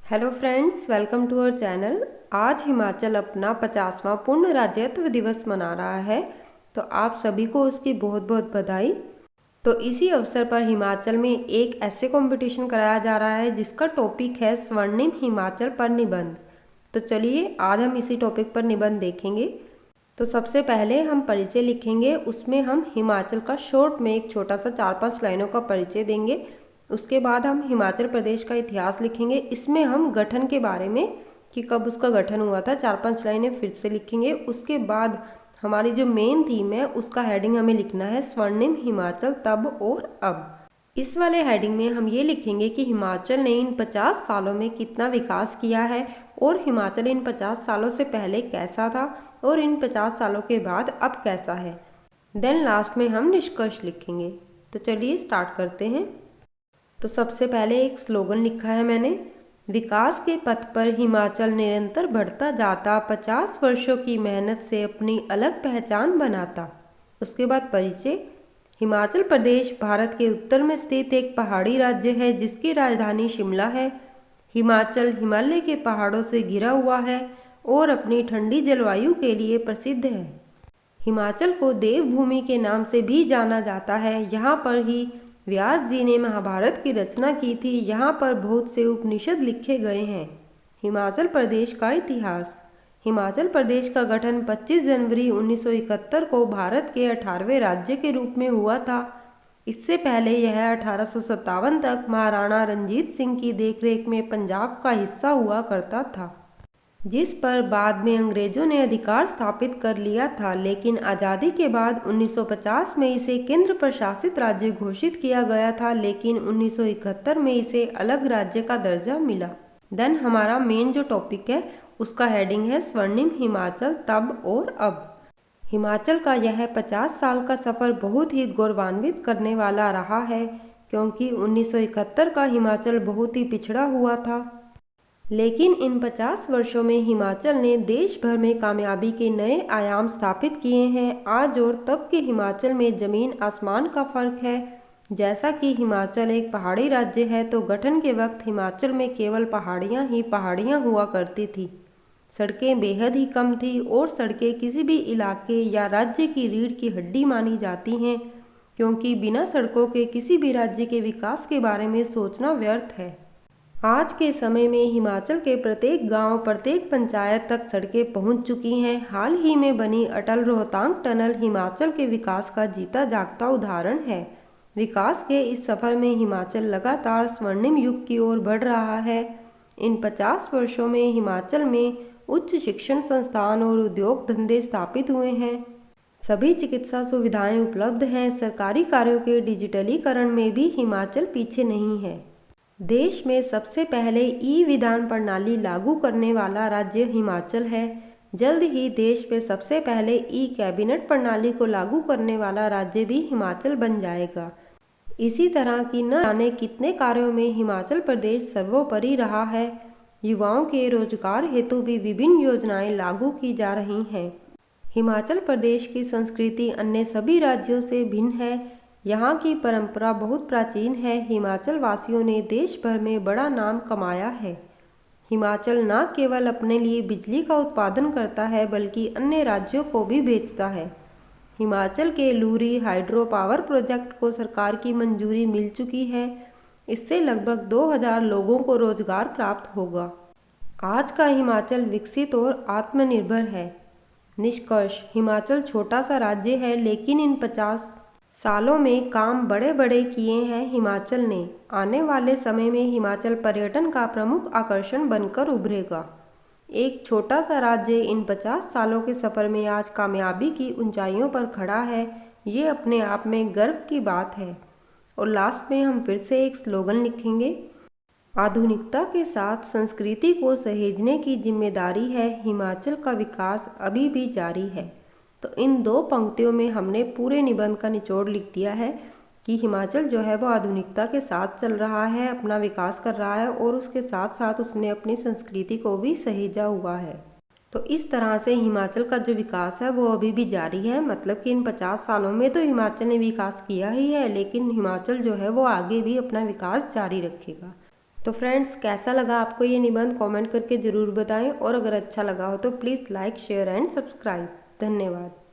Hello friends, welcome to our channel. आज हिमाचल अपना 50वां पूर्ण राज्यत्व दिवस मना रहा है, तो आप सभी को उसकी बहुत बहुत बधाई। तो इसी अवसर पर हिमाचल में एक ऐसे कंपटीशन कराया जा रहा है जिसका टॉपिक है स्वर्णिम हिमाचल पर निबंध। तो चलिए आज हम इसी टॉपिक पर निबंध देखेंगे। तो सबसे पहले हम परिचय लिखेंगे, उसमें हम हिमाचल का शॉर्ट में एक छोटा सा 4-5 लाइनों का परिचय देंगे। उसके बाद हम हिमाचल प्रदेश का इतिहास लिखेंगे, इसमें हम गठन के बारे में कि कब उसका गठन हुआ था 4-5 लाइनें फिर से लिखेंगे। उसके बाद हमारी जो मेन थीम है उसका हेडिंग हमें लिखना है स्वर्णिम हिमाचल तब और अब। इस वाले हेडिंग में हम ये लिखेंगे कि हिमाचल ने इन 50 सालों में कितना विकास किया है और हिमाचल इन 50 सालों से पहले कैसा था और इन 50 सालों के बाद अब कैसा है। देन लास्ट में हम निष्कर्ष लिखेंगे। तो चलिए स्टार्ट करते हैं। तो सबसे पहले एक स्लोगन लिखा है मैंने, विकास के पथ पर हिमाचल निरंतर बढ़ता जाता, 50 वर्षों की मेहनत से अपनी अलग पहचान बनाता। उसके बाद परिचय, हिमाचल प्रदेश भारत के उत्तर में स्थित एक पहाड़ी राज्य है जिसकी राजधानी शिमला है। हिमाचल हिमालय के पहाड़ों से घिरा हुआ है और अपनी ठंडी जलवायु के लिए प्रसिद्ध है। हिमाचल को देवभूमि के नाम से भी जाना जाता है। यहाँ पर ही व्यास जी ने महाभारत की रचना की थी। यहाँ पर बहुत से उपनिषद लिखे गए हैं। हिमाचल प्रदेश का इतिहास, हिमाचल प्रदेश का गठन 25 जनवरी 1971 को भारत के 18वें राज्य के रूप में हुआ था। इससे पहले यह 1857 तक महाराणा रंजीत सिंह की देखरेख में पंजाब का हिस्सा हुआ करता था, जिस पर बाद में अंग्रेजों ने अधिकार स्थापित कर लिया था। लेकिन आज़ादी के बाद 1950 में इसे केंद्र प्रशासित राज्य घोषित किया गया था, लेकिन 1971 में इसे अलग राज्य का दर्जा मिला। देन हमारा मेन जो टॉपिक है उसका हेडिंग है स्वर्णिम हिमाचल तब और अब। हिमाचल का यह 50 साल का सफ़र बहुत ही गौरवान्वित करने वाला रहा है, क्योंकि 1971 का हिमाचल बहुत ही पिछड़ा हुआ था। लेकिन इन 50 वर्षों में हिमाचल ने देश भर में कामयाबी के नए आयाम स्थापित किए हैं। आज और तब के हिमाचल में ज़मीन आसमान का फ़र्क है। जैसा कि हिमाचल एक पहाड़ी राज्य है, तो गठन के वक्त हिमाचल में केवल पहाड़ियाँ ही पहाड़ियाँ हुआ करती थी। सड़कें बेहद ही कम थी और सड़कें किसी भी इलाके या राज्य की रीढ़ की हड्डी मानी जाती हैं, क्योंकि बिना सड़कों के किसी भी राज्य के विकास के बारे में सोचना व्यर्थ है। आज के समय में हिमाचल के प्रत्येक गांव, प्रत्येक पंचायत तक सड़कें पहुंच चुकी हैं। हाल ही में बनी अटल रोहतांग टनल हिमाचल के विकास का जीता जागता उदाहरण है। विकास के इस सफ़र में हिमाचल लगातार स्वर्णिम युग की ओर बढ़ रहा है। इन 50 वर्षों में हिमाचल में उच्च शिक्षण संस्थान और उद्योग धंधे स्थापित हुए हैं। सभी चिकित्सा सुविधाएं उपलब्ध हैं। सरकारी कार्यों के डिजिटलीकरण में भी हिमाचल पीछे नहीं है। देश में सबसे पहले ई विधान प्रणाली लागू करने वाला राज्य हिमाचल है। जल्द ही देश में सबसे पहले ई कैबिनेट प्रणाली को लागू करने वाला राज्य भी हिमाचल बन जाएगा। इसी तरह की न जाने कितने कार्यों में हिमाचल प्रदेश सर्वोपरि रहा है। युवाओं के रोजगार हेतु भी विभिन्न योजनाएं लागू की जा रही हैं। हिमाचल प्रदेश की संस्कृति अन्य सभी राज्यों से भिन्न है। यहाँ की परंपरा बहुत प्राचीन है। हिमाचल वासियों ने देश भर में बड़ा नाम कमाया है। हिमाचल न केवल अपने लिए बिजली का उत्पादन करता है, बल्कि अन्य राज्यों को भी बेचता है। हिमाचल के लूरी हाइड्रो पावर प्रोजेक्ट को सरकार की मंजूरी मिल चुकी है। इससे लगभग 2000 लोगों को रोजगार प्राप्त होगा। आज का हिमाचल विकसित और आत्मनिर्भर है। निष्कर्ष, हिमाचल छोटा सा राज्य है, लेकिन इन 50 सालों में काम बड़े बड़े किए हैं हिमाचल ने। आने वाले समय में हिमाचल पर्यटन का प्रमुख आकर्षण बनकर उभरेगा। एक छोटा सा राज्य इन 50 सालों के सफ़र में आज कामयाबी की ऊंचाइयों पर खड़ा है। ये अपने आप में गर्व की बात है। और लास्ट में हम फिर से एक स्लोगन लिखेंगे, आधुनिकता के साथ संस्कृति को सहेजने की जिम्मेदारी है। हिमाचल का विकास अभी भी जारी है। तो इन 2 पंक्तियों में हमने पूरे निबंध का निचोड़ लिख दिया है कि हिमाचल जो है वो आधुनिकता के साथ चल रहा है, अपना विकास कर रहा है और उसके साथ साथ उसने अपनी संस्कृति को भी सहेजा हुआ है। तो इस तरह से हिमाचल का जो विकास है वो अभी भी जारी है। मतलब कि इन 50 सालों में तो हिमाचल ने विकास किया ही है, लेकिन हिमाचल जो है वो आगे भी अपना विकास जारी रखेगा। तो फ्रेंड्स, कैसा लगा आपको ये निबंध कमेंट करके ज़रूर बताएं, और अगर अच्छा लगा हो तो please like, share and subscribe. धन्यवाद।